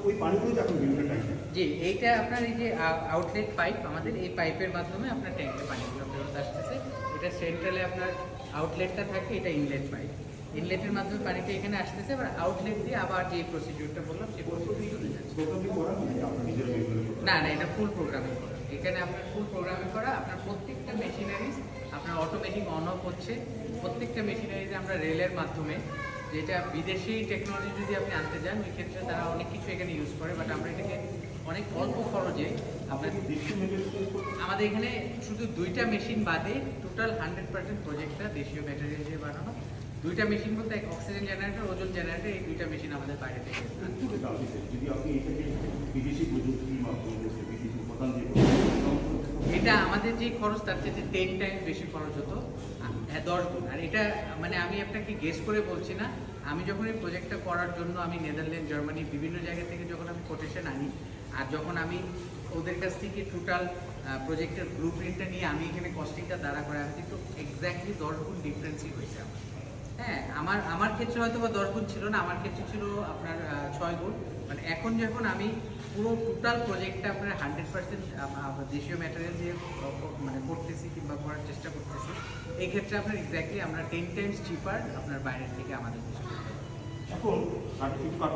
ওই পানিগুলো যখন বিভিন্ন টাইমে জি, এইটা আপনার এই যে আউটলেট পাইপ, আমাদের এই পাইপের মাধ্যমে আপনার ট্যাঙ্কে পানিগুলো ফেরত আসতেছে। এটা সেন্ট্রালে আপনার আউটলেটটা থাকে, এটা ইনলেট পাইপ। ইনলেটের মাধ্যমে পানিটা এখানে আসতেছে, এবার আউটলেট দিয়ে আবার যে প্রসিডিউরটা বললাম সেই প্রসিডিউর না না, এটা ফুল প্রোগ্রামিং করা। এখানে আপনার ফুল প্রোগ্রামিং করা, আপনার প্রত্যেকটা মেশিনারিজ আপনার অটোমেটিক অন অফ হচ্ছে। প্রত্যেকটা মেশিনারিজে আমরা রেলের মাধ্যমে, যেটা বিদেশি টেকনোলজি যদি আপনি আনতে যান ওই ক্ষেত্রে তারা অনেক কিছু এখানে ইউজ করে, বাট আমরা এটাকে অনেক অল্প খরচে আপনার আমাদের এখানে শুধু 2টা মেশিন বাদে টোটাল 100% প্রজেক্টটা দেশীয় ম্যাটেরিয়াল দিয়ে বানানো। 2টা মেশিন বলতে এক অক্সিজেন জেনারেটর, ওজন জেনারেটর, এই 2টা মেশিন আমাদের বাইরে থেকে। যদি আপনি এটাকে বিদেশি প্রযুক্তির মাধ্যমে বিদেশি উপাদান দিয়ে এটা আমাদের যে খরচ তার চেয়ে 10 টাইমস বেশি খরচ হতো, 10 গুণ। আর এটা মানে আমি আপনাকে গেস করে বলছি না, আমি যখন এই প্রজেক্টটা করার জন্য আমি নেদারল্যান্ড, জার্মানি বিভিন্ন জায়গা থেকে যখন আমি কোটেশন আনি, আর যখন আমি ওদের কাছ থেকে টোটাল প্রজেক্টের ব্লু প্রিন্টটা নিয়ে আমি এখানে কস্টিংটা দাঁড়া করে, আমি কিন্তু এক্স্যাক্টলি 10 গুণ ডিফারেন্সই হয়েছে আমার। হ্যাঁ, আমার ক্ষেত্রে হয়তো বা 10 গুণ ছিল না, আমার ক্ষেত্রে ছিল আপনার 6 গুণ। মানে এখন যখন আমি পুরো টোটাল প্রজেক্টটা আপনার 100% দেশীয় ম্যাটেরিয়াল দিয়ে মানে করতেছি কিংবা করার চেষ্টা করতেছি, এই ক্ষেত্রে আপনার এক্স্যাক্টলি আমরা 10 টাইমস চিপার আপনার বাইরের থেকে আমাদের দেশে। এখন সার্টিফিকেট কাট